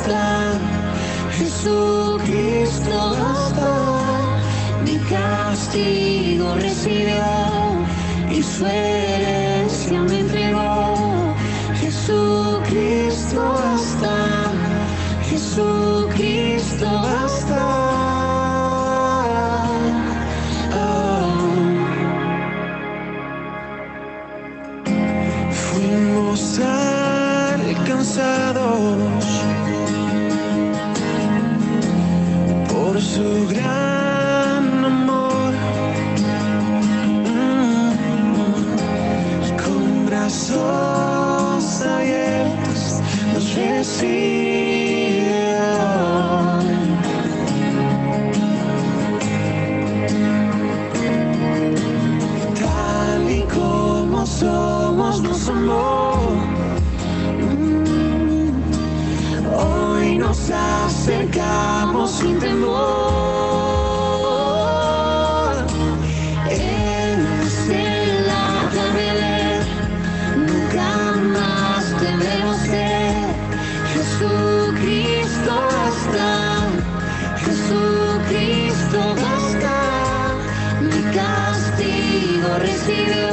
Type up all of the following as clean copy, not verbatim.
basta, Jesucristo basta, mi castigo recibió y su herencia me entregó. Jesucristo basta, Jesucristo basta. Fuimos alcanzados por su gran amor, con brazos abiertos nos recibe hoy. Tal y como somos nos amó. Hoy nos acercamos sin temor. Él es el atardecer, nunca más tendremos sed. Jesucristo basta, Jesucristo basta, mi castigo recibió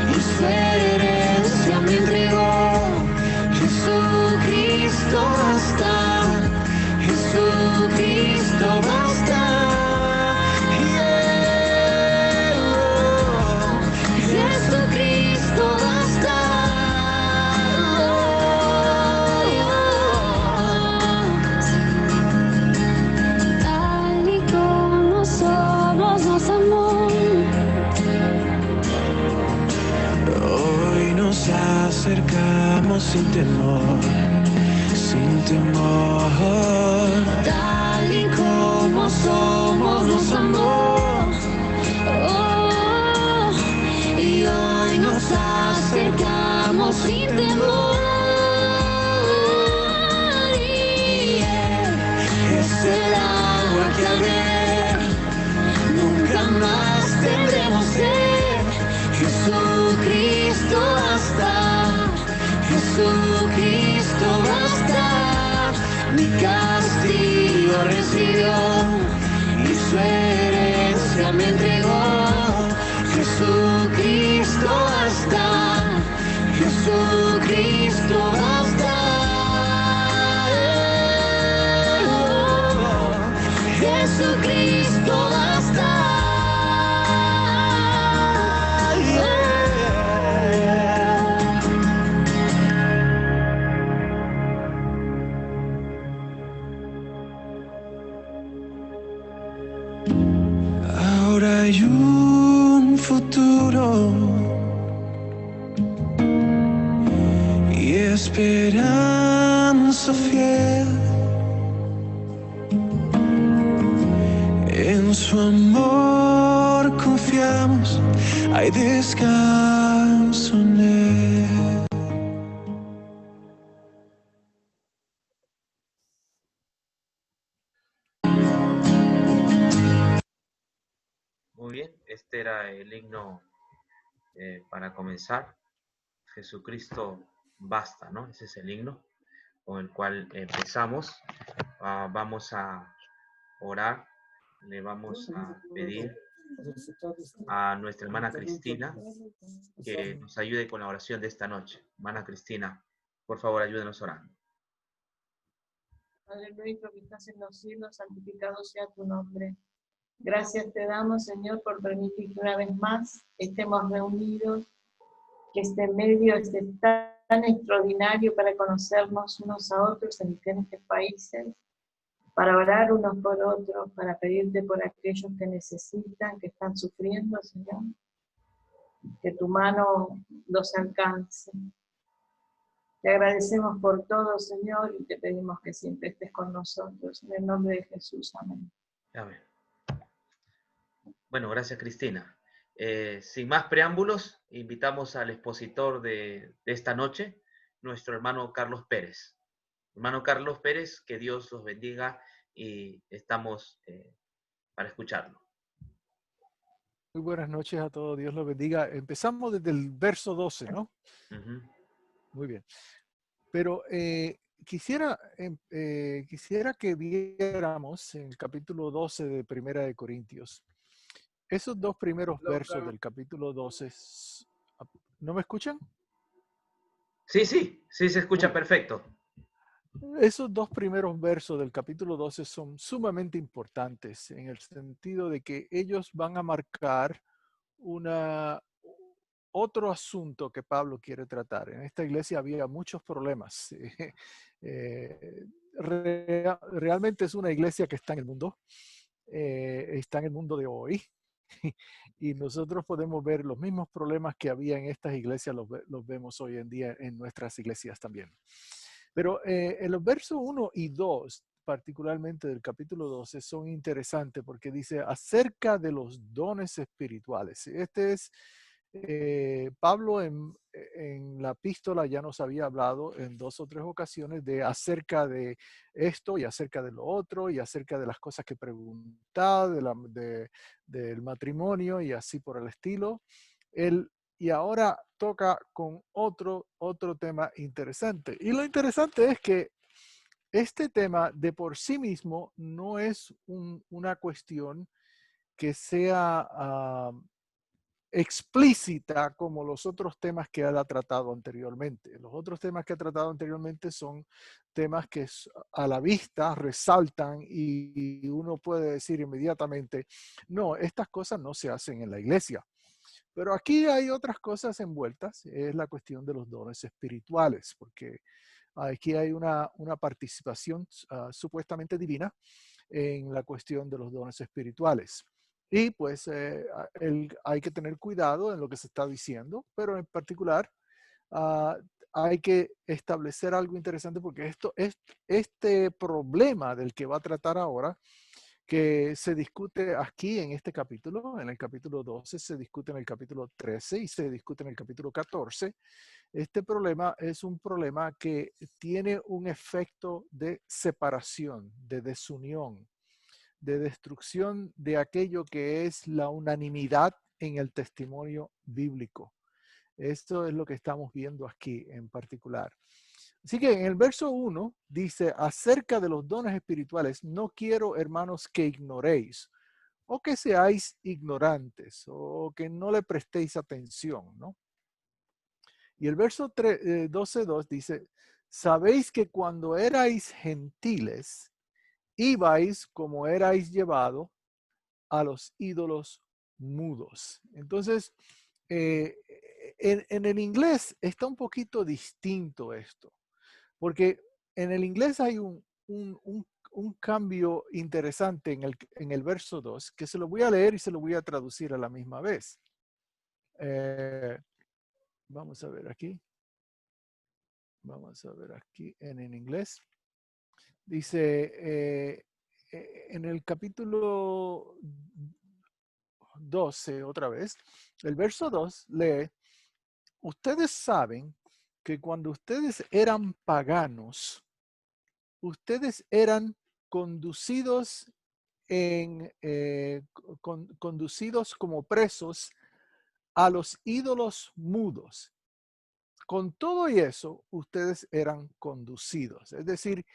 y su herencia me entregó. Jesucristo basta, Jesucristo basta. Jesucristo basta. Tal y como somos nos amó. Hoy nos acercamos sin temor, sin temor. Tal y como somos nos amó. Oh, y hoy nos acercamos sin temor. Y Él es el agua que al beber nunca más tendremos sed. Jesucristo basta, Jesucristo basta, mi castigo recibió y su herencia me entregó. Jesucristo basta, Jesucristo basta. Jesucristo basta. Ahora hay un futuro y esperanza fiel. En su amor confiamos, hay descanso en Él. Muy bien, este era el himno para comenzar. Jesucristo basta, ¿no? Ese es el himno con el cual empezamos. Vamos a orar, le vamos a pedir a nuestra hermana Cristina que nos ayude con la oración de esta noche. Hermana Cristina, por favor, ayúdenos orando. Padre nuestro que estás en los cielos, santificado sea tu nombre. Gracias te damos, Señor, por permitir que una vez más estemos reunidos, que este medio esté tan extraordinario para conocernos unos a otros en diferentes países, para orar unos por otros, para pedirte por aquellos que necesitan, que están sufriendo, Señor, que tu mano los alcance. Te agradecemos por todo, Señor, y te pedimos que siempre estés con nosotros. En el nombre de Jesús, amén. Amén. Bueno, gracias, Cristina. Sin más preámbulos, invitamos al expositor de esta noche, nuestro hermano Carlos Pérez. Hermano Carlos Pérez, que Dios los bendiga y estamos para escucharlo. Muy buenas noches a todos, Dios los bendiga. Empezamos desde el verso 12, ¿no? Uh-huh. Muy bien. Pero quisiera que viéramos en el capítulo 12 de Primera de Corintios. Esos dos primeros versos del capítulo 12. ¿No me escuchan? Sí, sí, sí se escucha Uy. perfecto. Esos dos primeros versos del capítulo 12 son sumamente importantes en el sentido de que ellos van a marcar otro asunto que Pablo quiere tratar. En esta iglesia había muchos problemas. Realmente es una iglesia que está en el mundo, está en el mundo de hoy. Y nosotros podemos ver los mismos problemas que había en estas iglesias, los vemos hoy en día en nuestras iglesias también. Pero en los versos 1 y 2, particularmente del capítulo 12, son interesantes porque dice acerca de los dones espirituales. Este es Pablo en la epístola ya nos había hablado en 2 o 3 ocasiones de acerca de esto y acerca de lo otro y acerca de las cosas que preguntaba, del matrimonio y así por el estilo. Y ahora toca con otro tema interesante. Y lo interesante es que este tema de por sí mismo no es una cuestión que sea explícita como los otros temas que él ha tratado anteriormente. Los otros temas que ha tratado anteriormente son temas que a la vista resaltan y uno puede decir inmediatamente, no, estas cosas no se hacen en la iglesia. Pero aquí hay otras cosas envueltas, es la cuestión de los dones espirituales, porque aquí hay una participación supuestamente divina en la cuestión de los dones espirituales. Y pues hay que tener cuidado en lo que se está diciendo, pero en particular hay que establecer algo interesante porque este problema del que va a tratar ahora, que se discute aquí en este capítulo, en el capítulo 12, se discute en el capítulo 13 y se discute en el capítulo 14. Este problema es un problema que tiene un efecto de separación, de desunión, de destrucción de aquello que es la unanimidad en el testimonio bíblico. Esto es lo que estamos viendo aquí en particular. Así que en el verso 1 dice, acerca de los dones espirituales, no quiero, hermanos, que ignoréis o que seáis ignorantes o que no le prestéis atención, ¿no? Y el verso 12.2 dice, sabéis que cuando erais gentiles, ibais como erais llevado a los ídolos mudos. Entonces, en el inglés está un poquito distinto esto, porque en el inglés hay un cambio interesante en el verso 2, que se lo voy a leer y se lo voy a traducir a la misma vez. Vamos a ver aquí. Vamos a ver aquí en inglés. Dice, en el capítulo 12, otra vez, el verso 2 lee, ustedes saben que cuando ustedes eran paganos, ustedes eran conducidos conducidos como presos a los ídolos mudos. Con todo y eso, ustedes eran conducidos. Es decir,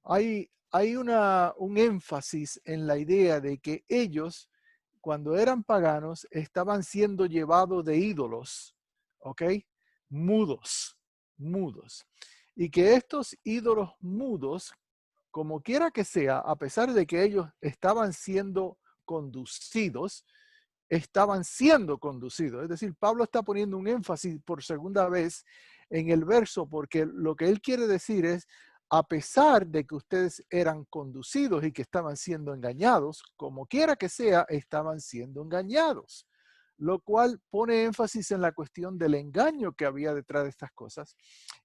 hay un énfasis en la idea de que ellos, cuando eran paganos, estaban siendo llevados de ídolos, ¿ok? Mudos. Y que estos ídolos mudos, como quiera que sea, a pesar de que ellos estaban siendo conducidos, estaban siendo conducidos. Es decir, Pablo está poniendo un énfasis por segunda vez en el verso, porque lo que él quiere decir es, a pesar de que ustedes eran conducidos y que estaban siendo engañados, como quiera que sea, estaban siendo engañados. Lo cual pone énfasis en la cuestión del engaño que había detrás de estas cosas.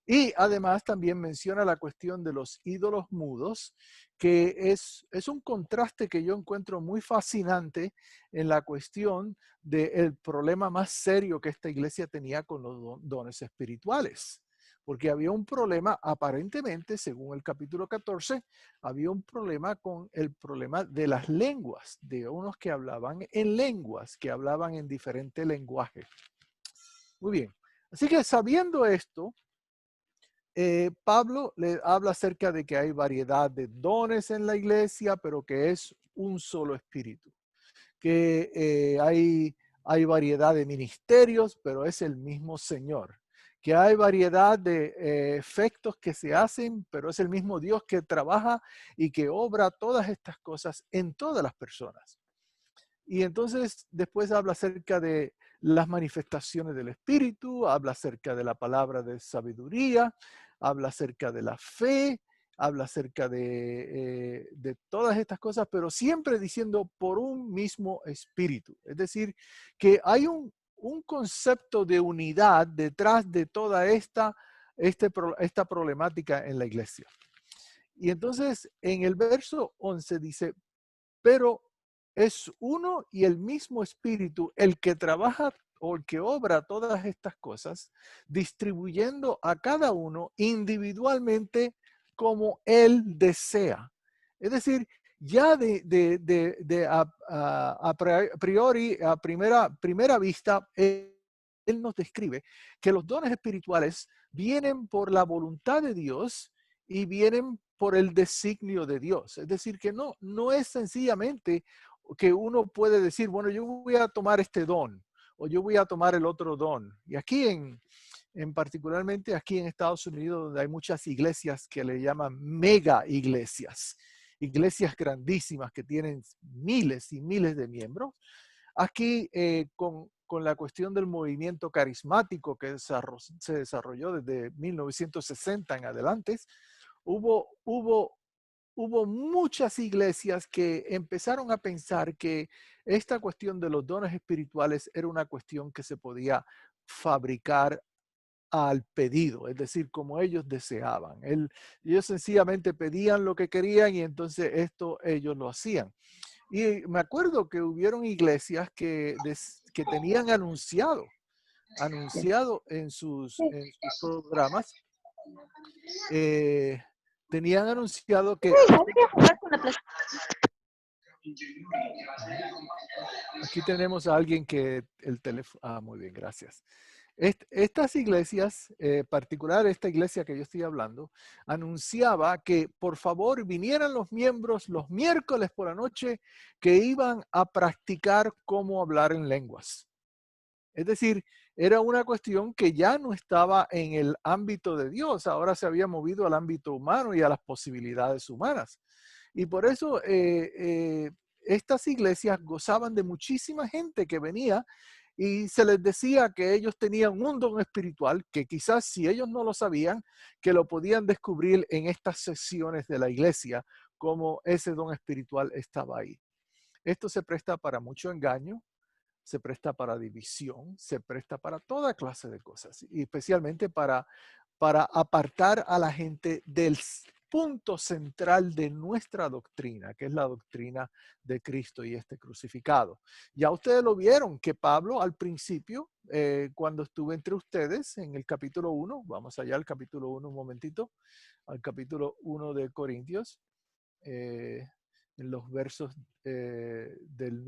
Y además también menciona la cuestión de los ídolos mudos, que es un contraste que yo encuentro muy fascinante en la cuestión del problema más serio que esta iglesia tenía con los dones espirituales. Porque había un problema, aparentemente, según el capítulo 14, había un problema con el problema de las lenguas, de unos que hablaban en lenguas, que hablaban en diferentes lenguajes. Muy bien. Así que sabiendo esto, Pablo le habla acerca de que hay variedad de dones en la iglesia, pero que es un solo espíritu. Que hay variedad de ministerios, pero es el mismo Señor. Que hay variedad de efectos que se hacen, pero es el mismo Dios que trabaja y que obra todas estas cosas en todas las personas. Y entonces después habla acerca de las manifestaciones del Espíritu, habla acerca de la palabra de sabiduría, habla acerca de la fe, habla acerca de todas estas cosas, pero siempre diciendo por un mismo espíritu. Es decir, que hay un concepto de unidad detrás de toda esta problemática en la iglesia. Y entonces en el verso 11 dice, pero es uno y el mismo espíritu el que trabaja o el que obra todas estas cosas, distribuyendo a cada uno individualmente como él desea. Es decir, ya a priori, a primera vista, él nos describe que los dones espirituales vienen por la voluntad de Dios y vienen por el designio de Dios. Es decir, que no es sencillamente que uno puede decir, bueno, yo voy a tomar este don o yo voy a tomar el otro don. Y aquí particularmente aquí en Estados Unidos, donde hay muchas iglesias que le llaman mega iglesias, iglesias grandísimas que tienen miles y miles de miembros. Aquí con la cuestión del movimiento carismático que se desarrolló desde 1960 en adelante, hubo muchas iglesias que empezaron a pensar que esta cuestión de los dones espirituales era una cuestión que se podía fabricar al pedido, es decir, como ellos deseaban. Ellos sencillamente pedían lo que querían y entonces esto ellos lo hacían. Y me acuerdo que hubieron iglesias que tenían anunciado en sus programas, tenían anunciado que... Aquí tenemos a alguien que el teléfono... Ah, muy bien, gracias. Estas iglesias, particular esta iglesia que yo estoy hablando, anunciaba que por favor vinieran los miembros los miércoles por la noche que iban a practicar cómo hablar en lenguas. Es decir, era una cuestión que ya no estaba en el ámbito de Dios, ahora se había movido al ámbito humano y a las posibilidades humanas. Y por eso estas iglesias gozaban de muchísima gente que venía y se les decía que ellos tenían un don espiritual, que quizás si ellos no lo sabían, que lo podían descubrir en estas sesiones de la iglesia, como ese don espiritual estaba ahí. Esto se presta para mucho engaño, se presta para división, se presta para toda clase de cosas, y especialmente para apartar a la gente del punto central de nuestra doctrina, que es la doctrina de Cristo y este crucificado. Ya ustedes lo vieron que Pablo al principio, cuando estuve entre ustedes en el capítulo 1, vamos allá al capítulo 1 un momentito, al capítulo 1 de Corintios, en los versos del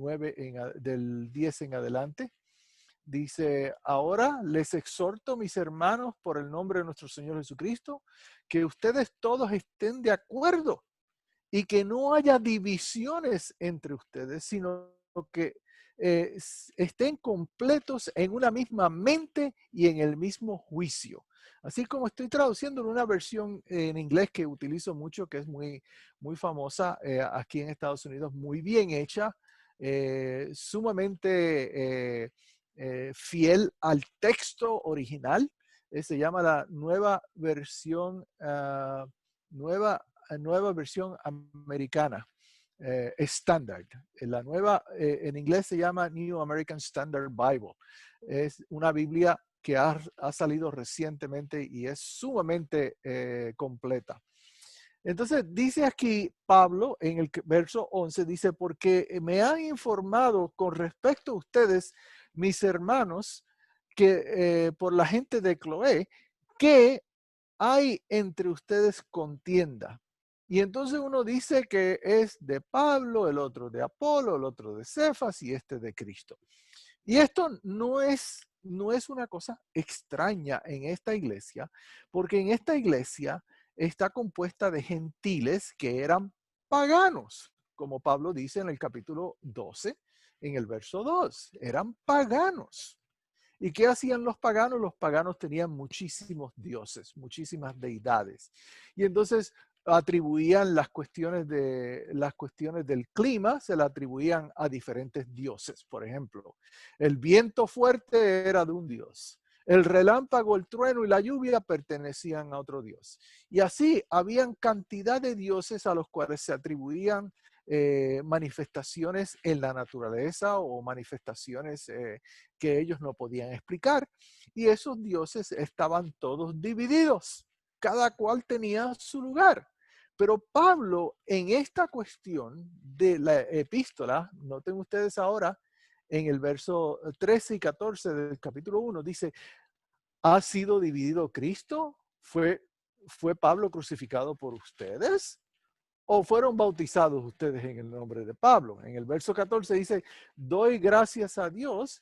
10 en adelante. Dice, ahora les exhorto, mis hermanos, por el nombre de nuestro Señor Jesucristo, que ustedes todos estén de acuerdo y que no haya divisiones entre ustedes, sino que estén completos en una misma mente y en el mismo juicio. Así como estoy traduciendo en una versión en inglés que utilizo mucho, que es muy, muy famosa aquí en Estados Unidos, muy bien hecha, sumamente fiel al texto original. Se llama la nueva versión, nueva versión americana. Standard. La nueva, en inglés se llama New American Standard Bible. Es una Biblia que ha salido recientemente y es sumamente completa. Entonces dice aquí Pablo en el verso 11, dice, porque me han informado con respecto a ustedes, mis hermanos, que por la gente de Cloé, que hay entre ustedes contienda. Y entonces uno dice que es de Pablo, el otro de Apolo, el otro de Cefas y este de Cristo. Y esto no es no es una cosa extraña en esta iglesia, porque en esta iglesia está compuesta de gentiles que eran paganos, como Pablo dice en el capítulo 12, en el verso 2, eran paganos. ¿Y qué hacían los paganos? Los paganos tenían muchísimos dioses, muchísimas deidades. Y entonces atribuían las cuestiones del clima, se la atribuían a diferentes dioses. Por ejemplo, el viento fuerte era de un dios. El relámpago, el trueno y la lluvia pertenecían a otro dios. Y así habían cantidad de dioses a los cuales se atribuían manifestaciones en la naturaleza o manifestaciones que ellos no podían explicar. Y esos dioses estaban todos divididos. Cada cual tenía su lugar. Pero Pablo, en esta cuestión de la epístola, noten ustedes ahora, en el verso 13 y 14 del capítulo 1, dice, ¿ha sido dividido Cristo? ¿Fue Pablo crucificado por ustedes? ¿O fueron bautizados ustedes en el nombre de Pablo? En el verso 14 dice, doy gracias a Dios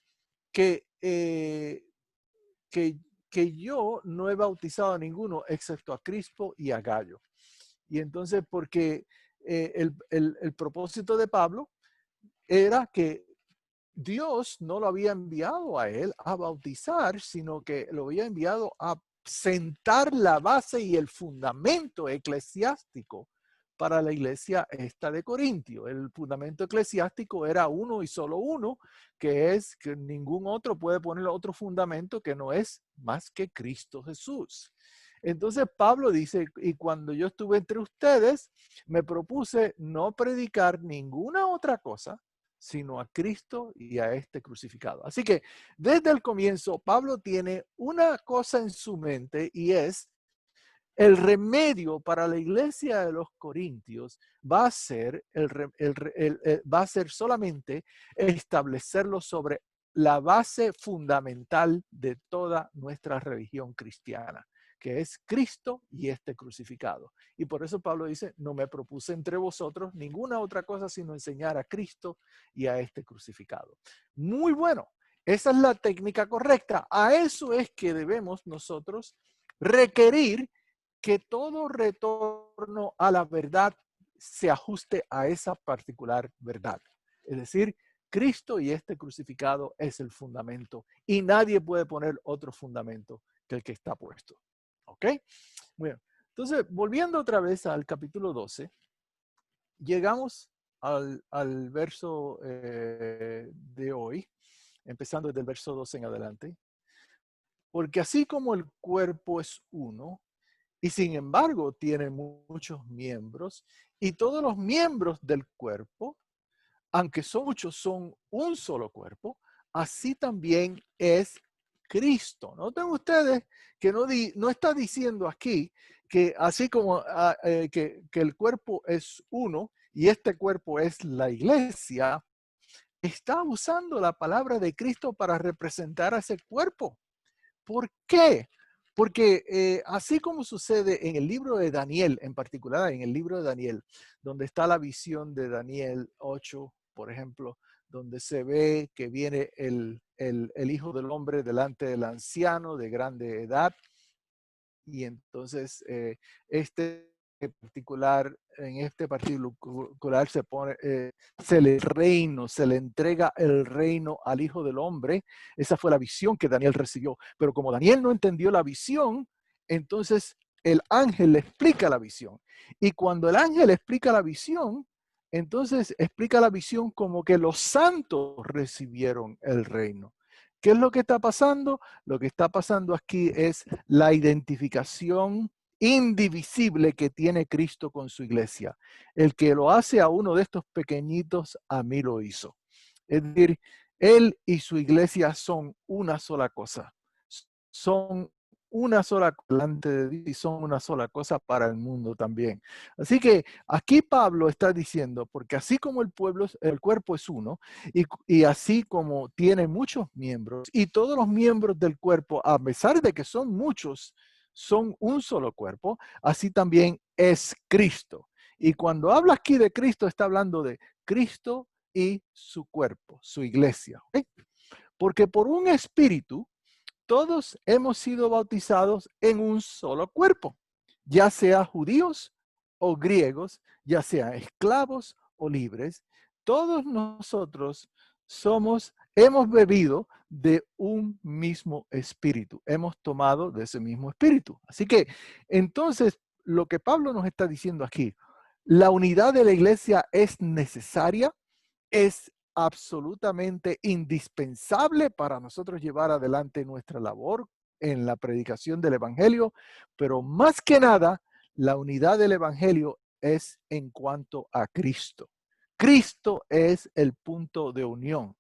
que yo no he bautizado a ninguno excepto a Crispo y a Gallo. Y entonces, porque el propósito de Pablo era que Dios no lo había enviado a él a bautizar, sino que lo había enviado a sentar la base y el fundamento eclesiástico para la iglesia esta de Corintio. El fundamento eclesiástico era uno y solo uno, que es que ningún otro puede poner otro fundamento que no es más que Cristo Jesús. Entonces Pablo dice, y cuando yo estuve entre ustedes, me propuse no predicar ninguna otra cosa, sino a Cristo y a este crucificado. Así que desde el comienzo, Pablo tiene una cosa en su mente y es el remedio para la iglesia de los Corintios va a ser, va a ser solamente establecerlo sobre la base fundamental de toda nuestra religión cristiana, que es Cristo y este crucificado. Y por eso Pablo dice, no me propuse entre vosotros ninguna otra cosa sino enseñar a Cristo y a este crucificado. Muy bueno, esa es la técnica correcta. A eso es que debemos nosotros requerir que todo retorno a la verdad se ajuste a esa particular verdad. Es decir, Cristo y este crucificado es el fundamento y nadie puede poner otro fundamento que el que está puesto. ¿Ok? Bueno, entonces, volviendo otra vez al capítulo 12, llegamos al verso de hoy, empezando desde el verso 12 en adelante. Porque así como el cuerpo es uno, y sin embargo tiene muchos miembros, y todos los miembros del cuerpo, aunque son muchos, son un solo cuerpo, así también es Cristo. Noten ustedes que no está diciendo aquí que así como que el cuerpo es uno y este cuerpo es la iglesia, está usando la palabra de Cristo para representar a ese cuerpo. ¿Por qué? Porque así como sucede en el libro de Daniel, en particular en el libro de Daniel, donde está la visión de Daniel 8, por ejemplo, donde se ve que viene el Hijo del Hombre delante del anciano de grande edad, y entonces en este particular se le entrega el reino al Hijo del Hombre. Esa fue la visión que Daniel recibió. Pero como Daniel no entendió la visión, entonces el ángel le explica la visión. Y cuando el ángel explica la visión, entonces explica la visión como que los santos recibieron el reino. ¿Qué es lo que está pasando? Lo que está pasando aquí es la identificación indivisible que tiene Cristo con su iglesia. El que lo hace a uno de estos pequeñitos, a mí lo hizo. Es decir, él y su iglesia son una sola cosa. Son una sola cosa delante de Dios y son una sola cosa para el mundo también. Así que aquí Pablo está diciendo, porque así como el cuerpo es uno, y así como tiene muchos miembros, y todos los miembros del cuerpo, a pesar de que son muchos, son un solo cuerpo, así también es Cristo. Y cuando habla aquí de Cristo, está hablando de Cristo y su cuerpo, su iglesia. ¿Okay? Porque por un espíritu todos hemos sido bautizados en un solo cuerpo, ya sea judíos o griegos, ya sea esclavos o libres. Todos nosotros hemos bebido de un mismo espíritu, hemos tomado de ese mismo espíritu. Así que, entonces, lo que Pablo nos está diciendo aquí, la unidad de la iglesia es necesaria, es absolutamente indispensable para nosotros llevar adelante nuestra labor en la predicación del evangelio, pero más que nada, la unidad del evangelio es en cuanto a Cristo. Cristo es el punto de unión.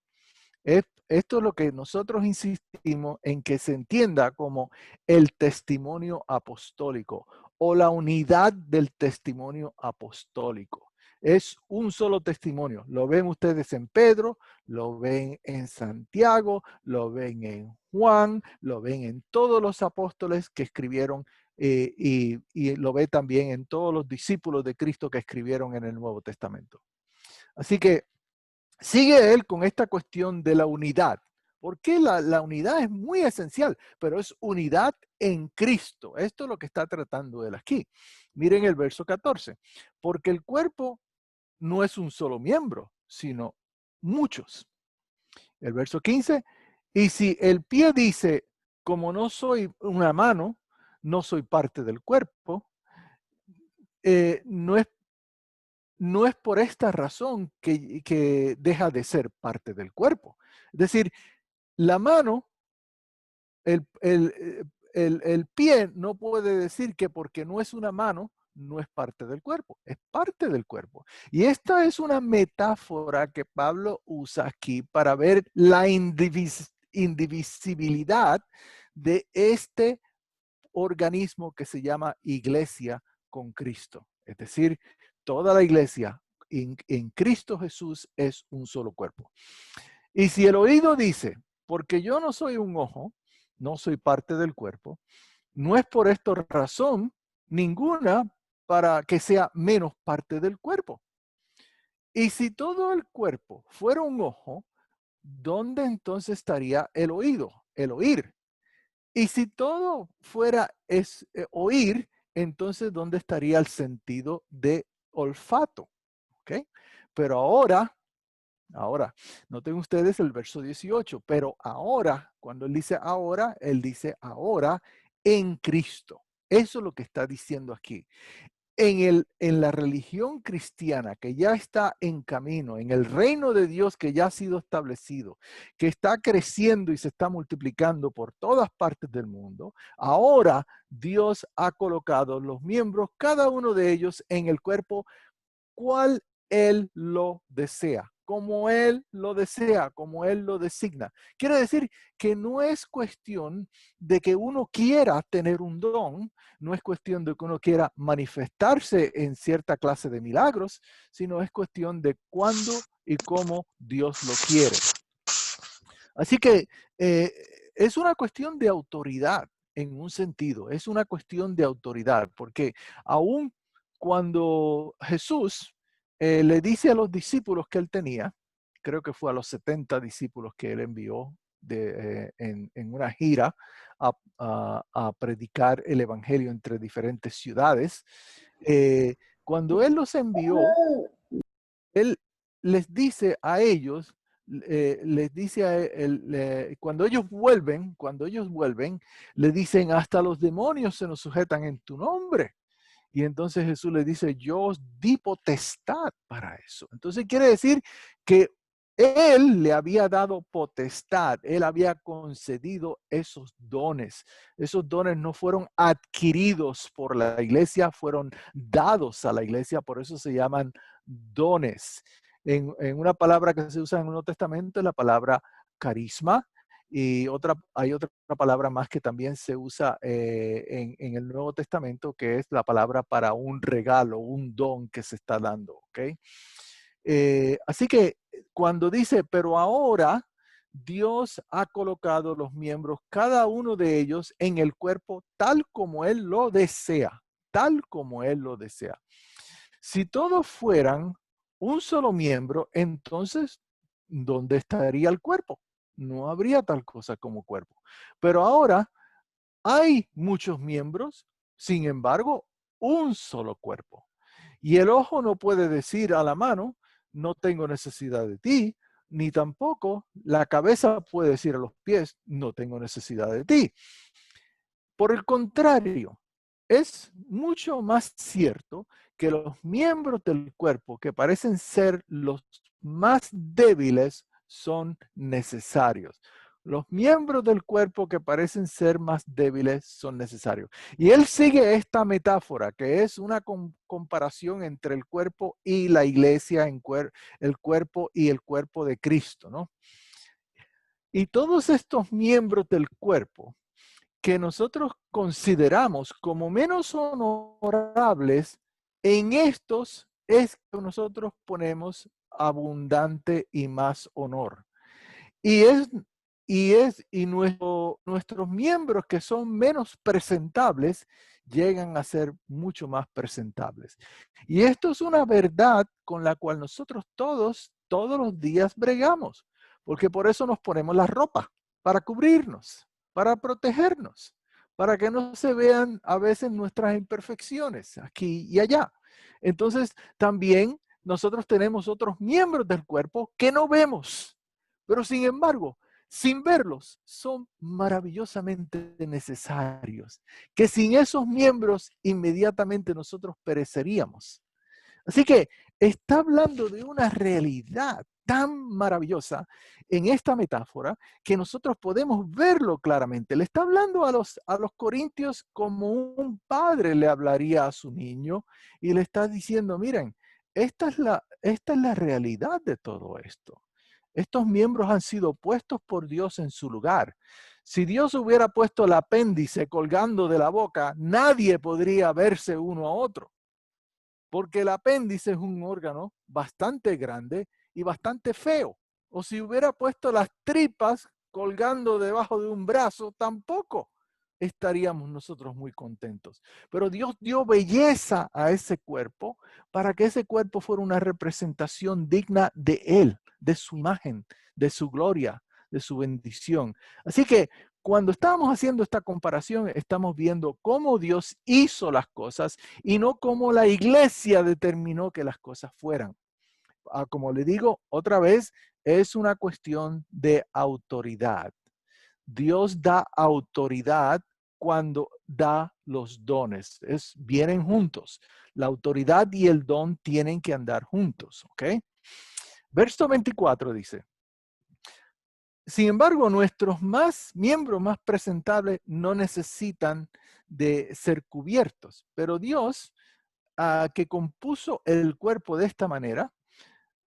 Esto es lo que nosotros insistimos en que se entienda como el testimonio apostólico o la unidad del testimonio apostólico. Es un solo testimonio. Lo ven ustedes en Pedro, lo ven en Santiago, lo ven en Juan, lo ven en todos los apóstoles que escribieron y lo ve también en todos los discípulos de Cristo que escribieron en el Nuevo Testamento. Así que sigue él con esta cuestión de la unidad, porque la unidad es muy esencial, pero es unidad en Cristo. Esto es lo que está tratando él aquí. Miren el verso 14. Porque el cuerpo no es un solo miembro, sino muchos. El verso 15. Y si el pie dice, como no soy una mano, no soy parte del cuerpo, no es por esta razón que deja de ser parte del cuerpo. Es decir, la mano, el pie no puede decir que porque no es una mano, no es parte del cuerpo. Es parte del cuerpo. Y esta es una metáfora que Pablo usa aquí para ver la indivisibilidad de este organismo que se llama iglesia con Cristo. Es decir, toda la iglesia en Cristo Jesús es un solo cuerpo. Y si el oído dice, porque yo no soy un ojo, no soy parte del cuerpo, no es por esta razón ninguna para que sea menos parte del cuerpo. Y si todo el cuerpo fuera un ojo, ¿dónde entonces estaría el oído, el oír? Y si todo fuera oír, entonces ¿dónde estaría el sentido de olfato? ¿Okay? Pero ahora, noten ustedes el verso 18, pero ahora, cuando él dice ahora en Cristo. Eso es lo que está diciendo aquí. En la religión cristiana que ya está en camino, en el reino de Dios que ya ha sido establecido, que está creciendo y se está multiplicando por todas partes del mundo, ahora Dios ha colocado los miembros, cada uno de ellos, en el cuerpo, cual Él lo desea, como Él lo desea, como Él lo designa. Quiere decir que no es cuestión de que uno quiera tener un don, no es cuestión de que uno quiera manifestarse en cierta clase de milagros, sino es cuestión de cuándo y cómo Dios lo quiere. Así que es una cuestión de autoridad en un sentido, es una cuestión de autoridad, porque aún cuando Jesús le dice a los discípulos que él tenía, creo que fue a los 70 discípulos que él envió en una gira a predicar el evangelio entre diferentes ciudades, cuando él los envió, él les dice a ellos, cuando ellos vuelven, le dicen, hasta los demonios se nos sujetan en tu nombre. Y entonces Jesús le dice, yo os di potestad para eso. Entonces quiere decir que Él le había dado potestad, Él había concedido esos dones. Esos dones no fueron adquiridos por la iglesia, fueron dados a la iglesia, por eso se llaman dones. En una palabra que se usa en el Nuevo Testamento es la palabra carisma. Y hay otra palabra más que también se usa en el Nuevo Testamento, que es la palabra para un regalo, un don que se está dando. ¿Okay? Así que cuando dice, pero ahora Dios ha colocado los miembros, cada uno de ellos, en el cuerpo tal como Él lo desea, tal como Él lo desea. Si todos fueran un solo miembro, entonces, ¿dónde estaría el cuerpo? no habría tal cosa como cuerpo. Pero ahora hay muchos miembros, sin embargo, un solo cuerpo. Y el ojo no puede decir a la mano, no tengo necesidad de ti, ni tampoco la cabeza puede decir a los pies, no tengo necesidad de ti. Por el contrario, es mucho más cierto que los miembros del cuerpo que parecen ser los más débiles son necesarios. Los miembros del cuerpo que parecen ser más débiles son necesarios. Y él sigue esta metáfora, que es una comparación entre el cuerpo y la iglesia, el cuerpo y el cuerpo de Cristo, ¿no? Y todos estos miembros del cuerpo que nosotros consideramos como menos honorables, en estos es que nosotros ponemos abundante y más honor. Y nuestros miembros que son menos presentables llegan a ser mucho más presentables. Y esto es una verdad con la cual nosotros todos los días bregamos, porque por eso nos ponemos la ropa, para cubrirnos, para protegernos, para que no se vean a veces nuestras imperfecciones aquí y allá. Entonces, también nosotros tenemos otros miembros del cuerpo que no vemos, pero sin embargo, sin verlos, son maravillosamente necesarios, que sin esos miembros inmediatamente nosotros pereceríamos. Así que está hablando de una realidad tan maravillosa en esta metáfora que nosotros podemos verlo claramente. Le está hablando a los corintios como un padre le hablaría a su niño y le está diciendo, miren, esta es la realidad de todo esto. Estos miembros han sido puestos por Dios en su lugar. Si Dios hubiera puesto el apéndice colgando de la boca, nadie podría verse uno a otro. Porque el apéndice es un órgano bastante grande y bastante feo. O si hubiera puesto las tripas colgando debajo de un brazo, tampoco estaríamos nosotros muy contentos. Pero Dios dio belleza a ese cuerpo para que ese cuerpo fuera una representación digna de Él, de su imagen, de su gloria, de su bendición. Así que cuando estamos haciendo esta comparación, estamos viendo cómo Dios hizo las cosas y no cómo la iglesia determinó que las cosas fueran. Como le digo otra vez, es una cuestión de autoridad. Dios da autoridad cuando da los dones. Vienen juntos. La autoridad y el don tienen que andar juntos. ¿Ok? Verso 24 dice, sin embargo, nuestros miembros más presentables no necesitan de ser cubiertos, pero Dios, que compuso el cuerpo de esta manera,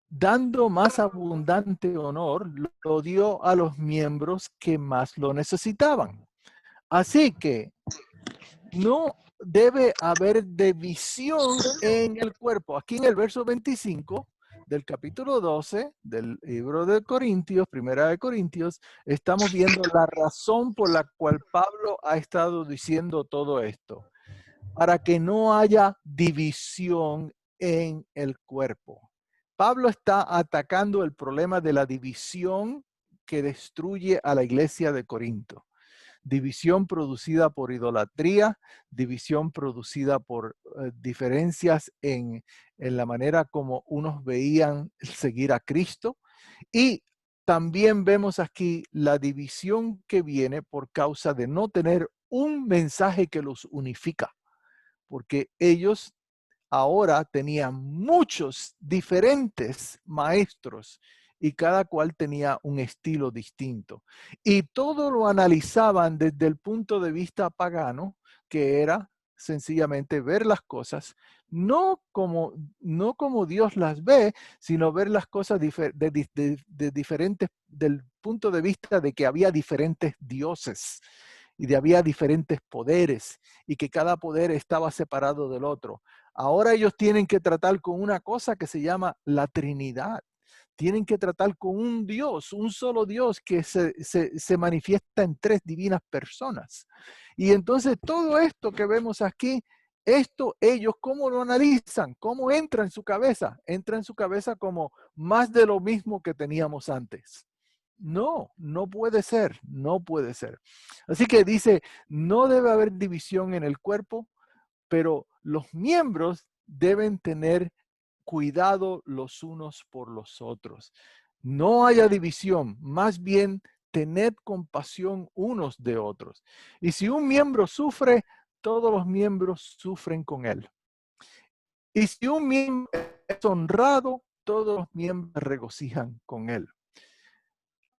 dando más abundante honor, lo dio a los miembros que más lo necesitaban. Así que no debe haber división en el cuerpo. Aquí en el verso 25 del capítulo 12 del libro de Corintios, Primera de Corintios, estamos viendo la razón por la cual Pablo ha estado diciendo todo esto. Para que no haya división en el cuerpo. Pablo está atacando el problema de la división que destruye a la iglesia de Corinto. División producida por idolatría, división producida por diferencias en la manera como unos veían seguir a Cristo. Y también vemos aquí la división que viene por causa de no tener un mensaje que los unifica, porque ellos ahora tenían muchos diferentes maestros y cada cual tenía un estilo distinto. Y todo lo analizaban desde el punto de vista pagano, que era sencillamente ver las cosas, no como Dios las ve, sino ver las cosas de diferentes, del punto de vista de que había diferentes dioses y había diferentes poderes y que cada poder estaba separado del otro. Ahora ellos tienen que tratar con una cosa que se llama la Trinidad. Tienen que tratar con un Dios, un solo Dios que se manifiesta en tres divinas personas. Y entonces todo esto que vemos aquí, esto ellos cómo lo analizan, cómo entra en su cabeza. Entra en su cabeza como más de lo mismo que teníamos antes. No, no puede ser, no puede ser. Así que dice, no debe haber división en el cuerpo, pero los miembros deben tener cuidado los unos por los otros. No haya división, más bien tened compasión unos de otros. Y si un miembro sufre, todos los miembros sufren con él. Y si un miembro es honrado, todos los miembros se regocijan con él.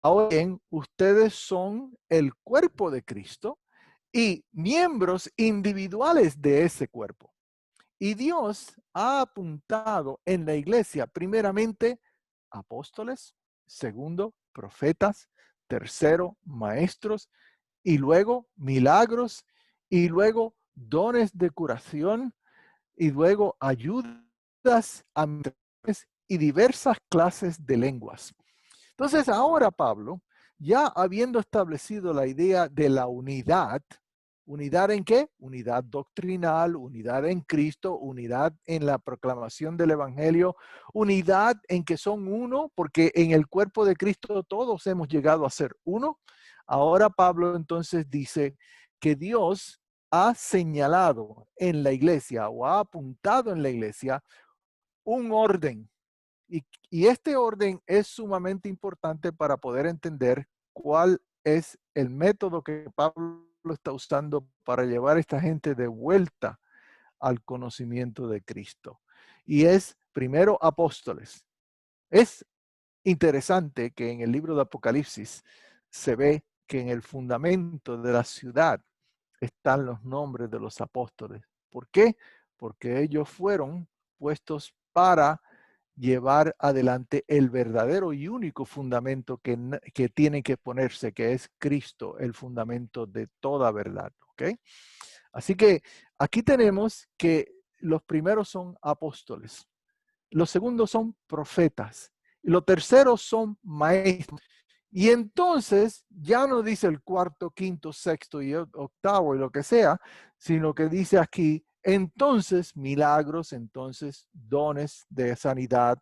Ahora bien, ustedes son el cuerpo de Cristo y miembros individuales de ese cuerpo. Y Dios ha apuntado en la iglesia, primeramente, apóstoles, segundo, profetas, tercero, maestros, y luego milagros, y luego dones de curación, y luego ayudas, administraciones y diversas clases de lenguas. Entonces ahora Pablo, ya habiendo establecido la idea de la unidad, ¿unidad en qué? Unidad doctrinal, unidad en Cristo, unidad en la proclamación del Evangelio, unidad en que son uno, porque en el cuerpo de Cristo todos hemos llegado a ser uno. Ahora Pablo entonces dice que Dios ha señalado en la iglesia o ha apuntado en la iglesia un orden. Y este orden es sumamente importante para poder entender cuál es el método que Pablo está usando para llevar a esta gente de vuelta al conocimiento de Cristo. Y es primero apóstoles. Es interesante que en el libro de Apocalipsis se ve que en el fundamento de la ciudad están los nombres de los apóstoles. ¿Por qué? Porque ellos fueron puestos para llevar adelante el verdadero y único fundamento que tiene que ponerse, que es Cristo, el fundamento de toda verdad. ¿Okay? Así que aquí tenemos que los primeros son apóstoles, los segundos son profetas, y los terceros son maestros. Y entonces ya no dice el cuarto, quinto, sexto y octavo y lo que sea, sino que dice aquí, entonces milagros, entonces dones de sanidad,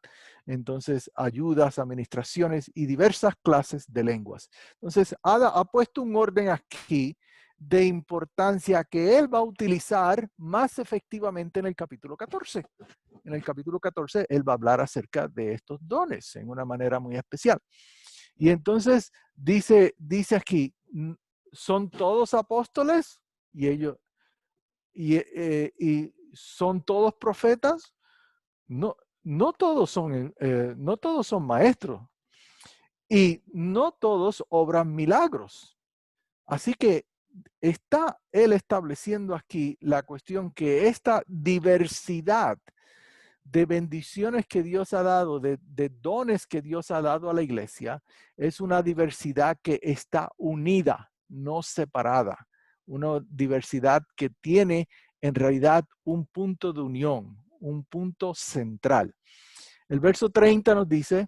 entonces ayudas, administraciones y diversas clases de lenguas. Entonces ha puesto un orden aquí de importancia que él va a utilizar más efectivamente en el capítulo 14. En el capítulo 14 él va a hablar acerca de estos dones en una manera muy especial. Y entonces dice aquí, ¿son todos apóstoles? Y ellos, y ¿son todos profetas? No, no todos son maestros. Y no todos obran milagros. Así que está él estableciendo aquí la cuestión que esta diversidad de bendiciones que Dios ha dado, de dones que Dios ha dado a la iglesia, es una diversidad que está unida, no separada. Una diversidad que tiene en realidad un punto de unión, un punto central. El verso 30 nos dice,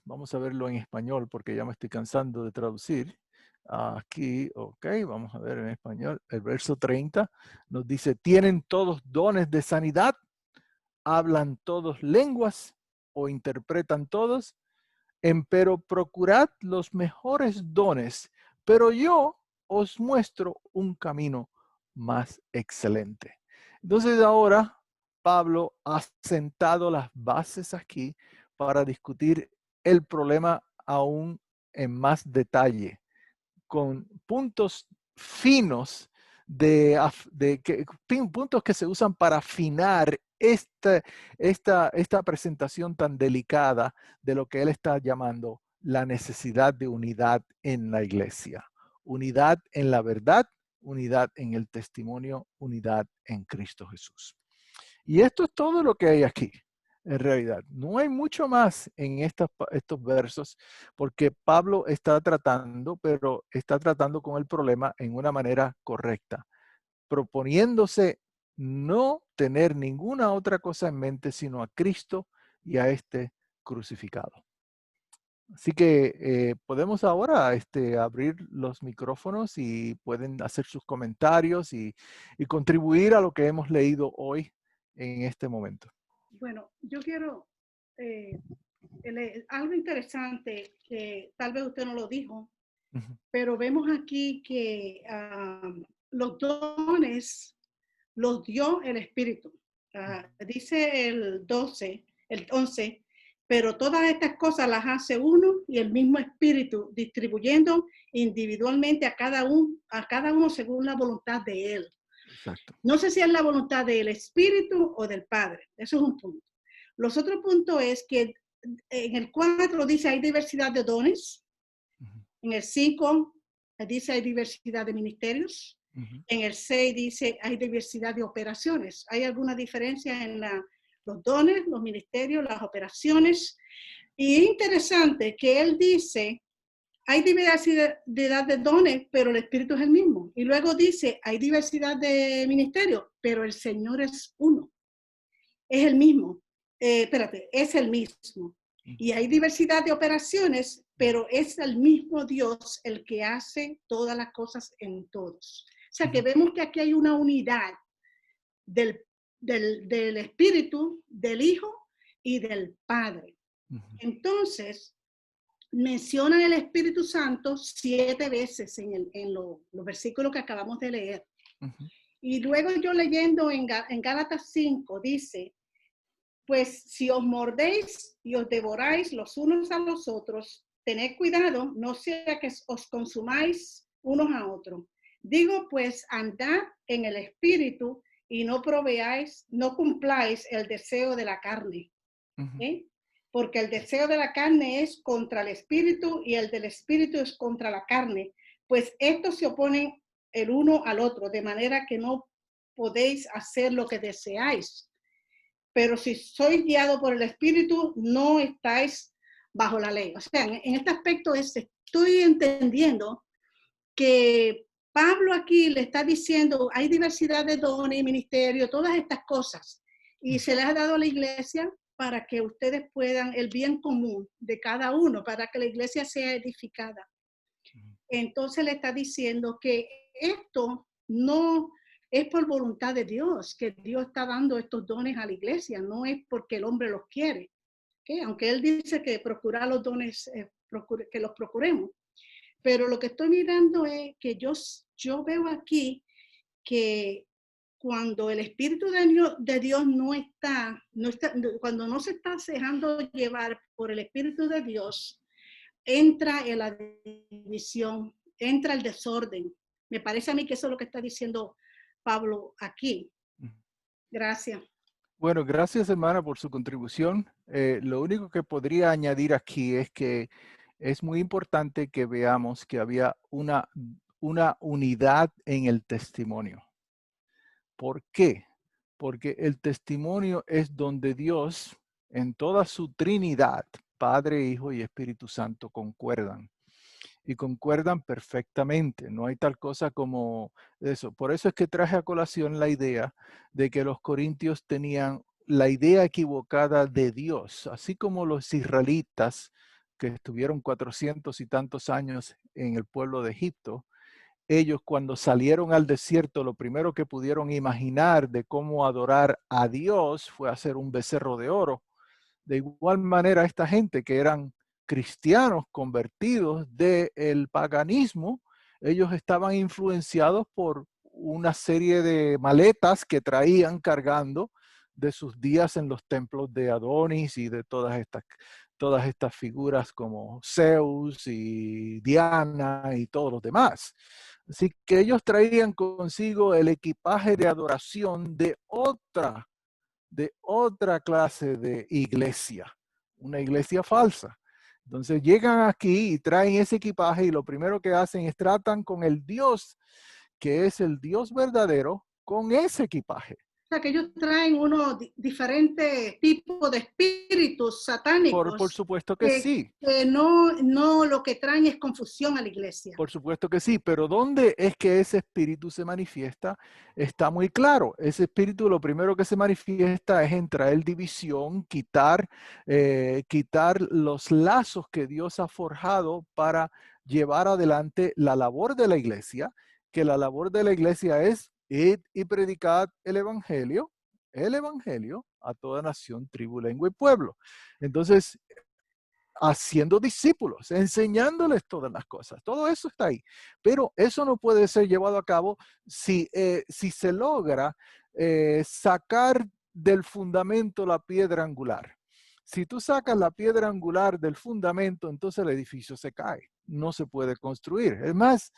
vamos a verlo en español porque ya me estoy cansando de traducir. Aquí, ok, vamos a ver en español. El verso 30 nos dice, ¿tienen todos dones de sanidad? ¿Hablan todos lenguas o interpretan todos? Empero procurad los mejores dones, pero yo os muestro un camino más excelente. Entonces ahora Pablo ha sentado las bases aquí para discutir el problema aún en más detalle, con puntos finos puntos que se usan para afinar esta presentación tan delicada de lo que él está llamando la necesidad de unidad en la iglesia. Unidad en la verdad, unidad en el testimonio, unidad en Cristo Jesús. Y esto es todo lo que hay aquí. En realidad, no hay mucho más en estos versos porque Pablo está tratando, pero está tratando con el problema en una manera correcta, proponiéndose no tener ninguna otra cosa en mente sino a Cristo y a este crucificado. Así que podemos ahora abrir los micrófonos y pueden hacer sus comentarios y contribuir a lo que hemos leído hoy en este momento. Bueno, yo quiero algo interesante que tal vez usted no lo dijo, Ujú. pero vemos aquí que los dones los dio el Espíritu. Dice el 11, pero todas estas cosas las hace uno y el mismo Espíritu, distribuyendo individualmente a cada uno según la voluntad de él. Exacto. No sé si es la voluntad del Espíritu o del Padre. Eso es un punto. Los otros puntos es que en el 4 dice hay diversidad de dones. Ujú. En el 5 dice hay diversidad de ministerios. Ujú. En el 6 dice hay diversidad de operaciones. ¿Hay alguna diferencia en los dones, los ministerios, las operaciones? Y es interesante que él dice hay diversidad de dones, pero el Espíritu es el mismo. Y luego dice, hay diversidad de ministerios, pero el Señor es uno. Es el mismo. Es el mismo. Y hay diversidad de operaciones, pero es el mismo Dios el que hace todas las cosas en todos. O sea que vemos que aquí hay una unidad del Espíritu, del Hijo y del Padre. Entonces, mencionan el Espíritu Santo 7 veces en los versículos que acabamos de leer. Ujú. Y luego yo leyendo en Gálatas 5 dice, pues si os mordéis y os devoráis los unos a los otros, tened cuidado, no sea que os consumáis unos a otros. Digo, pues andad en el Espíritu y no cumpláis el deseo de la carne. ¿Eh? Porque el deseo de la carne es contra el Espíritu y el del Espíritu es contra la carne, pues estos se oponen el uno al otro, de manera que no podéis hacer lo que deseáis. Pero si sois guiados por el Espíritu, no estáis bajo la ley. O sea, en este aspecto estoy entendiendo que Pablo aquí le está diciendo, hay diversidad de dones y ministerios, todas estas cosas, y se les ha dado a la iglesia para que ustedes puedan, el bien común de cada uno, para que la iglesia sea edificada. Entonces le está diciendo que esto no es por voluntad de Dios, que Dios está dando estos dones a la iglesia, no es porque el hombre los quiere. ¿Okay? Aunque él dice que procurar los dones, que los procuremos. Pero lo que estoy mirando es que yo veo aquí que cuando el Espíritu de Dios no está, cuando no se está dejando llevar por el Espíritu de Dios, entra en la división, entra el desorden. Me parece a mí que eso es lo que está diciendo Pablo aquí. Gracias. Bueno, gracias, hermana, por su contribución. Lo único que podría añadir aquí es que es muy importante que veamos que había una unidad en el testimonio. ¿Por qué? Porque el testimonio es donde Dios, en toda su Trinidad, Padre, Hijo y Espíritu Santo, concuerdan. Y concuerdan perfectamente. No hay tal cosa como eso. Por eso es que traje a colación la idea de que los corintios tenían la idea equivocada de Dios, así como los israelitas que estuvieron 400 y tantos años en el pueblo de Egipto. Ellos cuando salieron al desierto, lo primero que pudieron imaginar de cómo adorar a Dios fue hacer un becerro de oro. De igual manera, esta gente que eran cristianos convertidos del paganismo, ellos estaban influenciados por una serie de maletas que traían cargando de sus días en los templos de Adonis y de todas estas figuras como Zeus y Diana y todos los demás. Así que ellos traían consigo el equipaje de adoración de otra clase de iglesia, una iglesia falsa. Entonces llegan aquí y traen ese equipaje y lo primero que hacen es tratan con el Dios, que es el Dios verdadero, con ese equipaje. O sea, que ellos traen unos diferentes tipos de espíritus satánicos. Por supuesto que sí. Que no lo que traen es confusión a la iglesia. Por supuesto que sí, pero ¿dónde es que ese espíritu se manifiesta? Está muy claro. Ese espíritu lo primero que se manifiesta es en traer división, quitar los lazos que Dios ha forjado para llevar adelante la labor de la iglesia, que la labor de la iglesia es id y predicad el evangelio a toda nación, tribu, lengua y pueblo. Entonces, haciendo discípulos, enseñándoles todas las cosas. Todo eso está ahí. Pero eso no puede ser llevado a cabo si se logra sacar del fundamento la piedra angular. Si tú sacas la piedra angular del fundamento, entonces el edificio se cae. No se puede construir. Es más,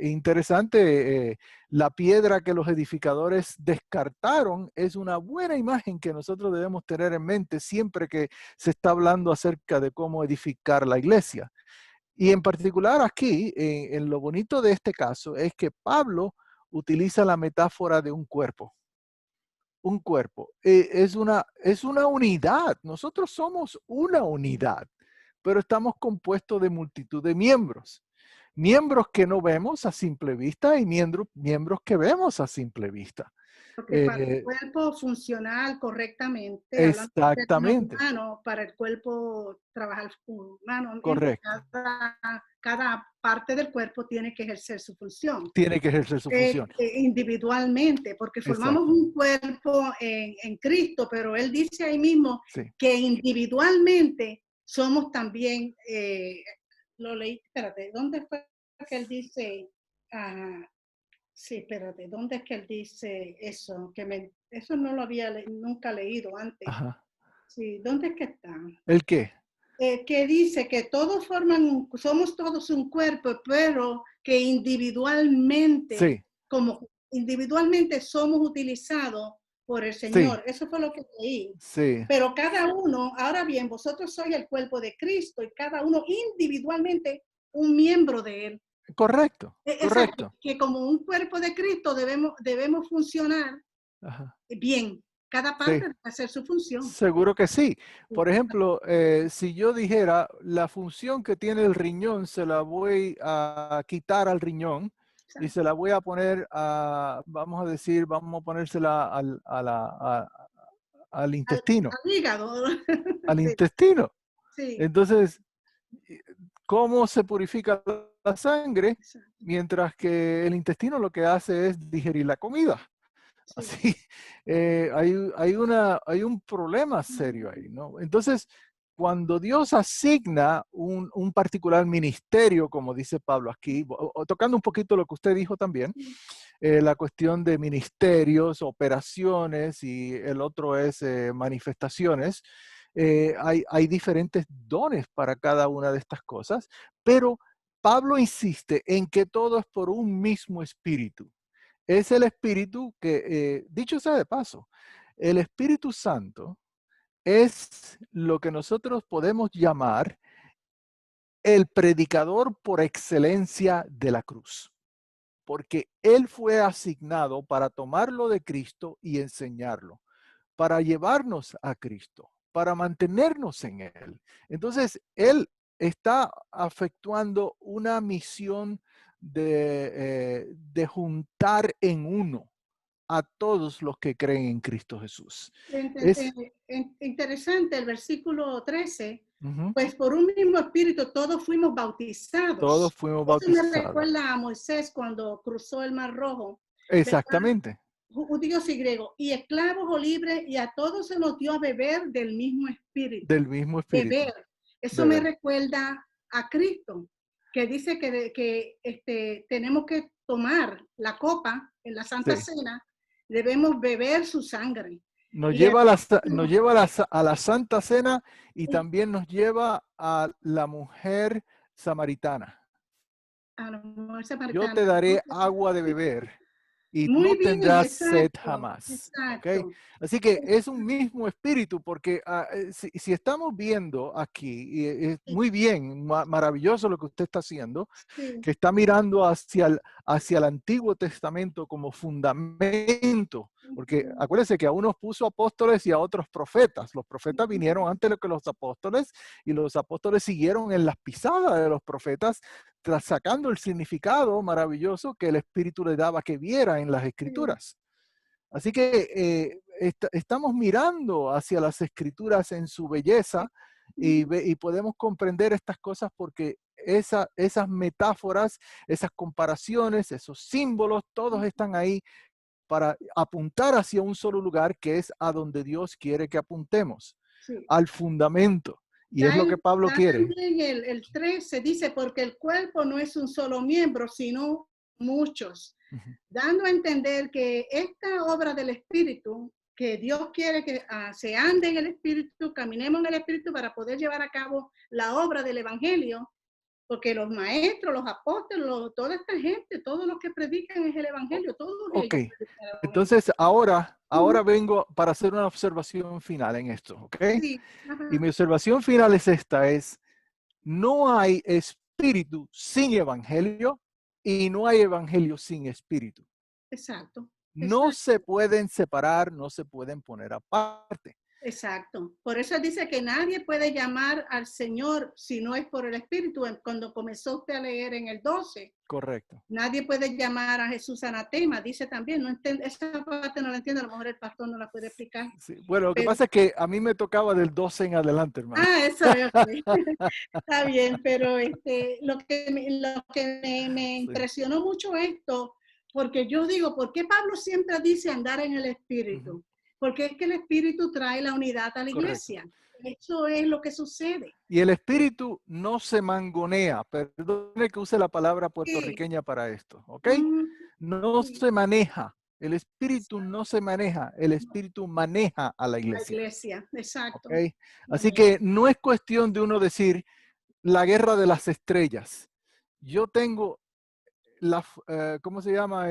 interesante, la piedra que los edificadores descartaron es una buena imagen que nosotros debemos tener en mente siempre que se está hablando acerca de cómo edificar la iglesia. Y en particular aquí, en lo bonito de este caso, es que Pablo utiliza la metáfora de un cuerpo. Un cuerpo. Es una unidad. Nosotros somos una unidad, pero estamos compuestos de multitud de miembros. Miembros que no vemos a simple vista y miembros que vemos a simple vista. Porque para el cuerpo funcionar correctamente, Exactamente. humano, para el cuerpo trabajar humanamente, Correcto. cada parte del cuerpo tiene que ejercer su función. Tiene que ejercer su función. Individualmente, porque formamos Exacto. un cuerpo en Cristo, pero él dice ahí mismo Sí. que individualmente somos también, lo leí, espérate, ¿dónde fue que él dice? Sí, espérate, ¿dónde es que él dice eso? Eso no lo había nunca leído antes. Ajá. Sí, ¿dónde es que está? ¿El qué? Que dice que todos somos todos un cuerpo, pero que individualmente, Sí. como individualmente somos utilizados por el Señor. Sí. Eso fue lo que leí. Sí. Pero cada uno, ahora bien, vosotros sois el cuerpo de Cristo y cada uno individualmente un miembro de Él. Correcto, correcto. Que como un cuerpo de Cristo debemos funcionar bien. Cada parte debe hacer su función. Seguro que sí. Por ejemplo, si yo dijera la función que tiene el riñón se la voy a quitar al riñón y se la voy a poner vamos a ponérsela al intestino. Al hígado. Al intestino. Sí. Entonces, ¿cómo se purifica la sangre? Mientras que el intestino lo que hace es digerir la comida. Sí. Así, hay un problema serio ahí, ¿no? Entonces, cuando Dios asigna un particular ministerio, como dice Pablo aquí, tocando un poquito lo que usted dijo también, la cuestión de ministerios, operaciones y el otro es manifestaciones, hay diferentes dones para cada una de estas cosas, pero Pablo insiste en que todo es por un mismo espíritu. Es el espíritu que, dicho sea de paso, el Espíritu Santo es lo que nosotros podemos llamar el predicador por excelencia de la cruz. Porque él fue asignado para tomarlo de Cristo y enseñarlo, para llevarnos a Cristo, para mantenernos en él. Entonces, él está efectuando una misión de juntar en uno a todos los que creen en Cristo Jesús. Interesante el versículo 13. Pues por un mismo espíritu todos fuimos bautizados. Todos fuimos bautizados. Eso me recuerda a Moisés cuando cruzó el Mar Rojo. Exactamente. ¿Verdad? Judíos y griegos, y esclavos o libres, y a todos se nos dio a beber del mismo espíritu. Del mismo espíritu. Beber. Eso me recuerda a Cristo, que dice que tenemos que tomar la copa en la Santa Cena, debemos beber su sangre. Nos lleva a la Santa Cena y también nos lleva a la mujer samaritana. Yo te daré agua de beber y no tendrás sed jamás. ¿Okay? Así que es un mismo espíritu porque si estamos viendo aquí, y es muy bien, maravilloso lo que usted está haciendo, que está mirando hacia el Antiguo Testamento como fundamento, porque acuérdense que a unos puso apóstoles y a otros profetas. Los profetas vinieron antes que los apóstoles y los apóstoles siguieron en las pisadas de los profetas, sacando el significado maravilloso que el Espíritu le daba que viera en las Escrituras. Así que estamos mirando hacia las Escrituras en su belleza y podemos comprender estas cosas porque esas metáforas, esas comparaciones, esos símbolos, todos están ahí para apuntar hacia un solo lugar que es a donde Dios quiere que apuntemos, al fundamento. Y es lo que Pablo quiere. También el 13 dice, porque el cuerpo no es un solo miembro, sino muchos. Dando a entender que esta obra del Espíritu, que Dios quiere que se ande en el Espíritu, caminemos en el Espíritu para poder llevar a cabo la obra del Evangelio, porque los maestros, los apóstoles, toda esta gente, todos los que predican es el Evangelio, todos ellos Ok, predican el Evangelio. entonces ahora vengo para hacer una observación final en esto, ¿ok? Sí, ajá, Y mi observación final es esta, no hay espíritu sin evangelio y no hay evangelio sin espíritu. exacto. No Exacto. se pueden separar, no se pueden poner aparte. Exacto. Por eso dice que nadie puede llamar al Señor si no es por el Espíritu. Cuando comenzó usted a leer en el 12, Correcto. nadie puede llamar a Jesús anatema. Dice también, no entiende, esa parte no la entiendo, a lo mejor el pastor no la puede explicar. Sí. Bueno, lo que Pero, pasa es que a mí me tocaba del 12 en adelante, hermano. eso es, okay. Está bien, pero lo que me Sí. impresionó mucho esto, porque yo digo, ¿por qué Pablo siempre dice andar en el Espíritu? Porque es que el Espíritu trae la unidad a la iglesia. Eso es lo que sucede. Y el espíritu no se mangonea, perdone que use la palabra Sí. puertorriqueña para esto, ¿ok? Mm, No sí. se maneja, el espíritu no se maneja, el espíritu maneja a la La iglesia, iglesia, exacto. ¿ok? Así Amén. que no es cuestión de uno decir la guerra de las estrellas. Yo tengo ¿cómo se llama?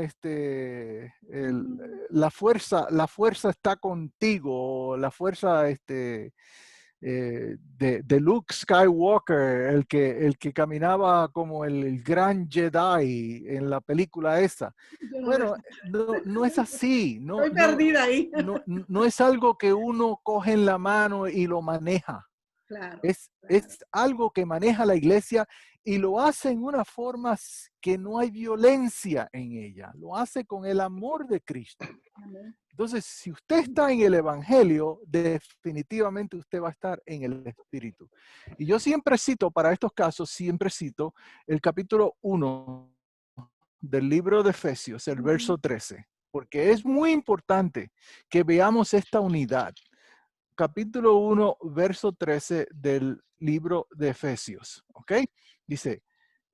La fuerza está contigo, la fuerza, de Luke Skywalker, el que caminaba como el gran Jedi en la película esa. Yo no, Bueno, no es así, estoy perdida ahí. no es algo que uno coge en la mano y lo maneja. Claro. Es algo que maneja la iglesia y lo hace en una forma que no hay violencia en ella. Lo hace con el amor de Cristo. Amén. Entonces, si usted está en el Evangelio, definitivamente usted va a estar en el Espíritu. Y yo siempre cito, para estos casos, siempre cito el capítulo 1 del libro de Efesios, el verso 13, porque es muy importante que veamos esta unidad. Capítulo 1, verso 13 del libro de Efesios, ¿ok? Dice,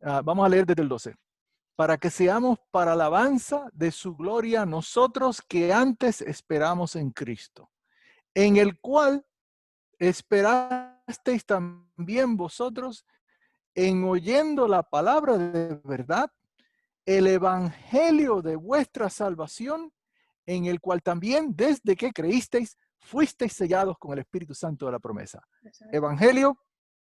vamos a leer desde el 12. Para que seamos para alabanza de su gloria nosotros que antes esperamos en Cristo, en el cual esperasteis también vosotros en oyendo la palabra de verdad, el evangelio de vuestra salvación, en el cual también desde que creísteis fuisteis sellados con el Espíritu Santo de la promesa. Exacto. Evangelio,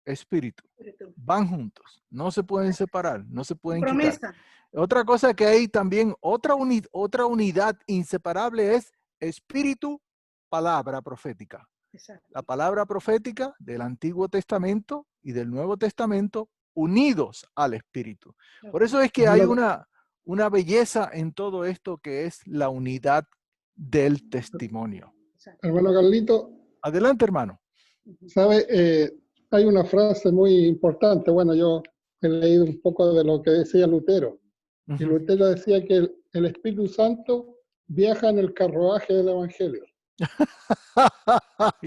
Espíritu. Espíritu. Van juntos, no se pueden separar, no se pueden quitar. Promesa. Otra cosa que hay también, otra unidad inseparable es espíritu, palabra profética. Exacto. La palabra profética del Antiguo Testamento y del Nuevo Testamento unidos al espíritu. Por eso es que hay una belleza en todo esto que es la unidad del testimonio. Exacto. Hermano Carlito, Adelante, hermano. ¿sabe? Hay una frase muy importante. Bueno, yo he leído un poco de lo que decía Lutero. Y Lutero decía que el Espíritu Santo viaja en el carruaje del Evangelio.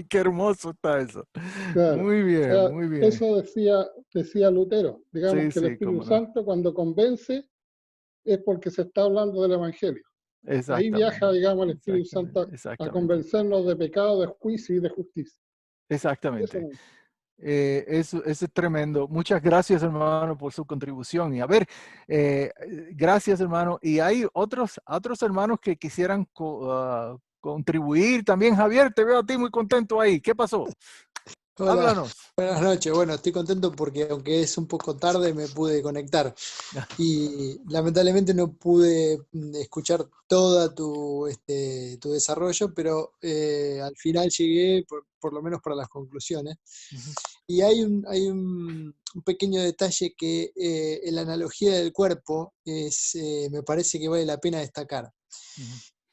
Qué hermoso está eso. Claro. Muy O bien, sea, muy bien. eso decía Lutero. Digamos Sí, que el sí, Espíritu cómo no. Santo cuando convence es porque se está hablando del Evangelio. Ahí Exactamente. viaja, digamos, el Espíritu Exactamente, Santo a exactamente. convencernos de pecado, de juicio y de justicia. Exactamente. Eso, Eso es tremendo. Muchas gracias, hermano, por su contribución. Y a ver, gracias, hermano. Y hay otros hermanos que quisieran contribuir también. Javier, te veo a ti muy contento ahí. ¿Qué pasó? Hola, Háblanos. buenas noches. Bueno, estoy contento porque aunque es un poco tarde me pude conectar y lamentablemente no pude escuchar toda tu desarrollo, pero al final llegué por lo menos para las conclusiones. Y hay un pequeño detalle que en la analogía del cuerpo me parece que vale la pena destacar.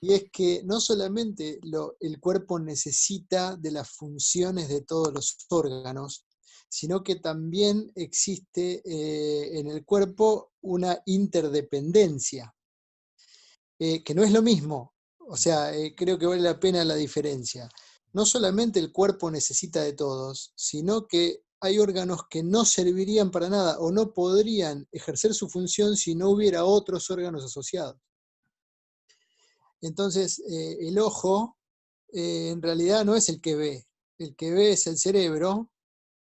Y es que no solamente el cuerpo necesita de las funciones de todos los órganos, sino que también existe en el cuerpo una interdependencia, que no es lo mismo. O sea, creo que vale la pena la diferencia. No solamente el cuerpo necesita de todos, sino que hay órganos que no servirían para nada o no podrían ejercer su función si no hubiera otros órganos asociados. Entonces, el ojo en realidad no es el que ve es el cerebro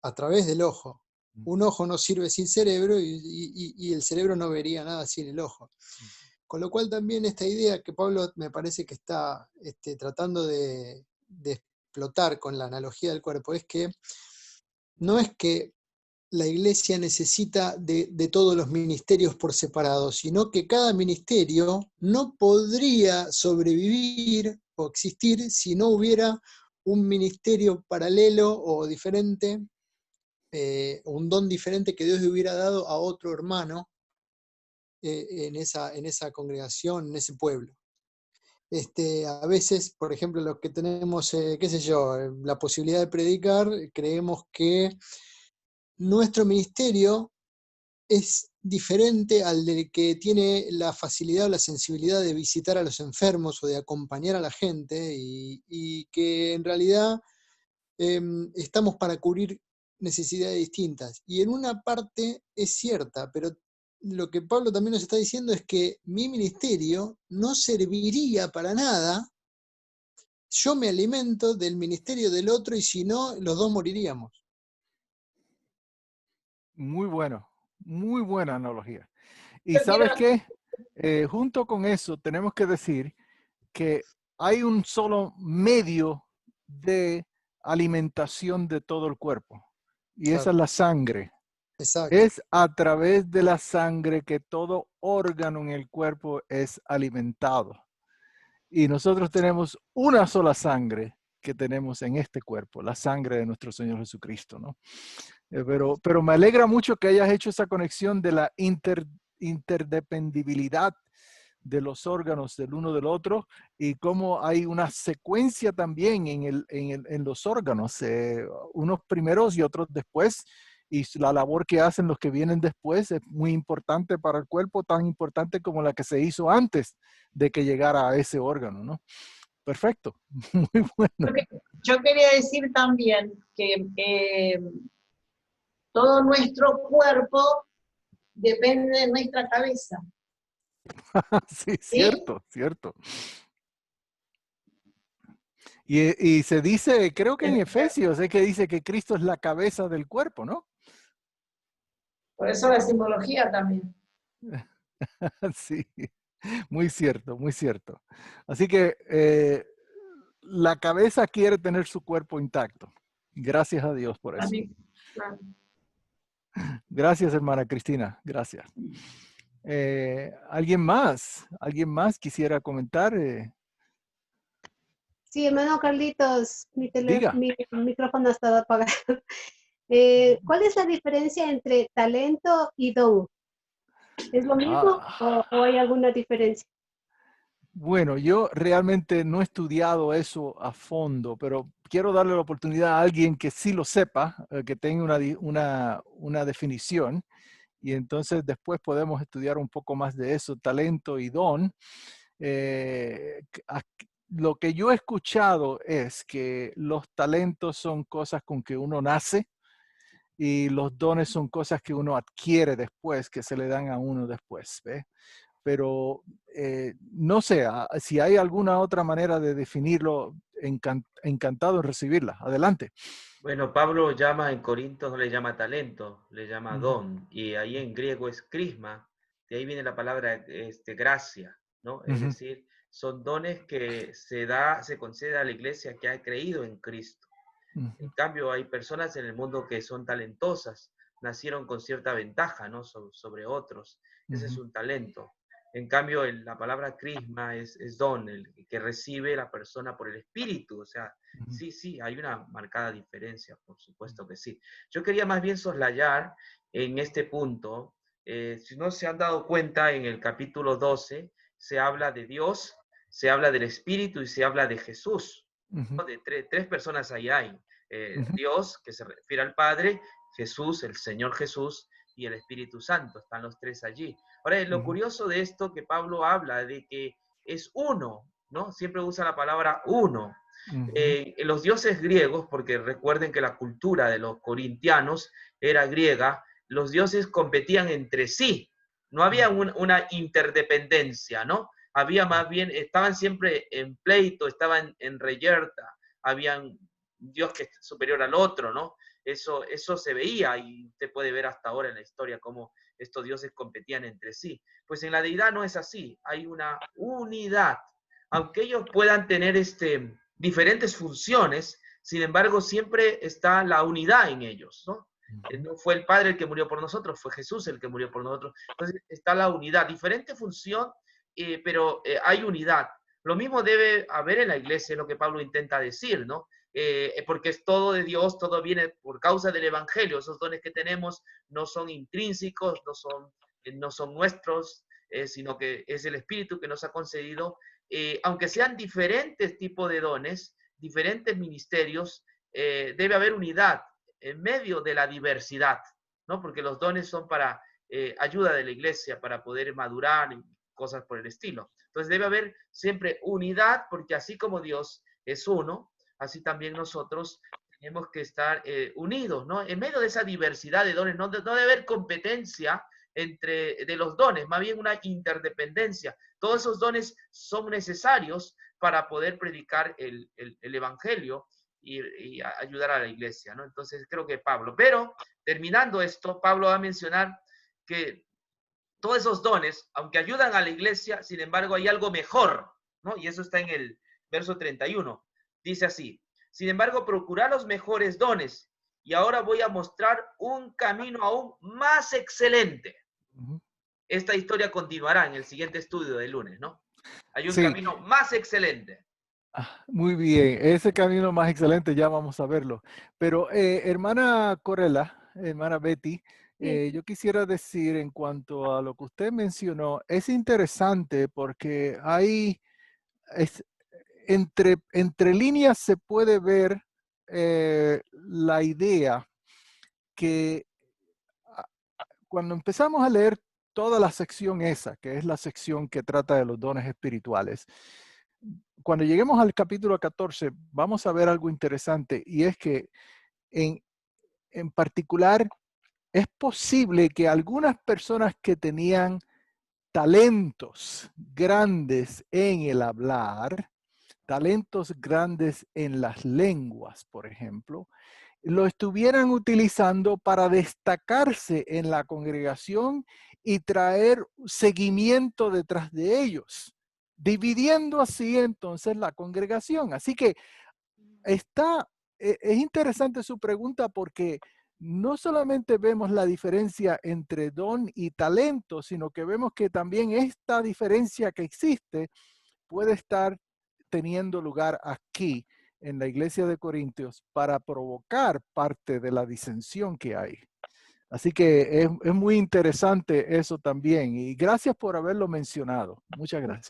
a través del ojo. Un ojo no sirve sin cerebro y el cerebro no vería nada sin el ojo. Con lo cual también esta idea que Pablo me parece que está tratando de explotar con la analogía del cuerpo es que no es que la iglesia necesita de todos los ministerios por separado, sino que cada ministerio no podría sobrevivir o existir si no hubiera un ministerio paralelo o diferente, un don diferente que Dios le hubiera dado a otro hermano en esa congregación, en ese pueblo. A veces, por ejemplo, los que tenemos, qué sé yo, la posibilidad de predicar, creemos que nuestro ministerio es diferente al del que tiene la facilidad o la sensibilidad de visitar a los enfermos o de acompañar a la gente y que en realidad estamos para cubrir necesidades distintas. Y en una parte es cierta, pero lo que Pablo también nos está diciendo es que mi ministerio no serviría para nada. Yo me alimento del ministerio del otro y si no, los dos moriríamos. Muy bueno, muy buena analogía. Y Yo ¿sabes quiero- qué? Junto con eso tenemos que decir que hay un solo medio de alimentación de todo el cuerpo y esa Claro, es la sangre. exacto. Es a través de la sangre que todo órgano en el cuerpo es alimentado. Y nosotros tenemos una sola sangre que tenemos en este cuerpo, la sangre de nuestro Señor Jesucristo, ¿no? Pero me alegra mucho que hayas hecho esa conexión de la interdependibilidad de los órganos del uno del otro y cómo hay una secuencia también en los órganos, unos primeros y otros después, y la labor que hacen los que vienen después es muy importante para el cuerpo, tan importante como la que se hizo antes de que llegara a ese órgano, ¿no? Perfecto, muy bueno. Yo quería decir también que todo nuestro cuerpo depende de nuestra cabeza. Sí, ¿Sí? cierto, cierto. Y se dice, creo que en Efesios, es que dice que Cristo es la cabeza del cuerpo, ¿no? Por eso la simbología también. Sí, muy cierto, muy cierto. Así que la cabeza quiere tener su cuerpo intacto. Gracias a Dios por eso. También, claro. Gracias, hermana Cristina. Gracias. ¿Alguien más? ¿Alguien más quisiera comentar? Sí, hermano Carlitos, Diga. mi micrófono ha estado apagado. ¿Cuál es la diferencia entre talento y don? ¿Es lo mismo o hay alguna diferencia? Bueno, yo realmente no he estudiado eso a fondo, pero quiero darle la oportunidad a alguien que sí lo sepa, que tenga una definición, y entonces después podemos estudiar un poco más de eso, talento y don. Lo que yo he escuchado es que los talentos son cosas con que uno nace y los dones son cosas que uno adquiere después, que se le dan a uno después, ¿ve? Pero no sé, si hay alguna otra manera de definirlo, encantado de recibirla. Adelante. Bueno, Pablo llama en Corintios, no le llama talento, le llama don, y ahí en griego es crisma, de ahí viene la palabra gracia, ¿no? Es decir, son dones que se concede a la iglesia que ha creído en Cristo. En cambio, hay personas en el mundo que son talentosas, nacieron con cierta ventaja, ¿no? sobre otros. Ese es un talento. En cambio, la palabra crisma es don, el que recibe la persona por el espíritu. O sea, sí, hay una marcada diferencia, por supuesto que sí. Yo quería más bien soslayar en este punto, si no se han dado cuenta, en el capítulo 12 se habla de Dios, se habla del espíritu y se habla de Jesús. ¿No? De tres personas ahí hay. Dios, que se refiere al Padre, Jesús, el Señor Jesús, y el Espíritu Santo, están los tres allí. Ahora, lo curioso de esto que Pablo habla de que es uno, ¿no? Siempre usa la palabra uno. Los dioses griegos, porque recuerden que la cultura de los corintianos era griega, los dioses competían entre sí, no había una interdependencia, ¿no? Había más bien, estaban siempre en pleito, estaban en reyerta, había un dios que es superior al otro, ¿no? Eso se veía y usted puede ver hasta ahora en la historia cómo estos dioses competían entre sí. Pues en la deidad no es así, hay una unidad. Aunque ellos puedan tener diferentes funciones, sin embargo siempre está la unidad en ellos, ¿no? No fue el Padre el que murió por nosotros, fue Jesús el que murió por nosotros. Entonces está la unidad, diferente función, pero hay unidad. Lo mismo debe haber en la iglesia, es lo que Pablo intenta decir, ¿no? Porque es todo de Dios, todo viene por causa del Evangelio. Esos dones que tenemos no son intrínsecos, no son nuestros, sino que es el Espíritu que nos ha concedido. Aunque sean diferentes tipos de dones, diferentes ministerios, debe haber unidad en medio de la diversidad, ¿no? Porque los dones son para ayuda de la iglesia, para poder madurar y cosas por el estilo. Entonces debe haber siempre unidad, porque así como Dios es uno, así también nosotros tenemos que estar unidos, ¿no? En medio de esa diversidad de dones, no debe haber competencia de los dones, más bien una interdependencia. Todos esos dones son necesarios para poder predicar el Evangelio y ayudar a la iglesia, ¿no? Entonces creo que Pablo, pero terminando esto, Pablo va a mencionar que todos esos dones, aunque ayudan a la iglesia, sin embargo hay algo mejor, ¿no? Y eso está en el verso 31. Dice así: sin embargo, procurad los mejores dones, y ahora voy a mostrar un camino aún más excelente. Esta historia continuará en el siguiente estudio del lunes, ¿no? Hay un camino más excelente. Muy bien, ese camino más excelente ya vamos a verlo. Pero hermana Corella, hermana Betty, yo quisiera decir en cuanto a lo que usted mencionó, es interesante porque hay, entre líneas se puede ver la idea que cuando empezamos a leer toda la sección esa, que es la sección que trata de los dones espirituales, cuando lleguemos al capítulo 14, vamos a ver algo interesante, y es que en particular es posible que algunas personas que tenían talentos grandes en el hablar, talentos grandes en las lenguas, por ejemplo, lo estuvieran utilizando para destacarse en la congregación y traer seguimiento detrás de ellos, dividiendo así entonces la congregación. Así que es interesante su pregunta, porque no solamente vemos la diferencia entre don y talento, sino que vemos que también esta diferencia que existe puede estar teniendo lugar aquí en la iglesia de Corintios para provocar parte de la disensión que hay. Así que es muy interesante eso también, y gracias por haberlo mencionado. Muchas gracias.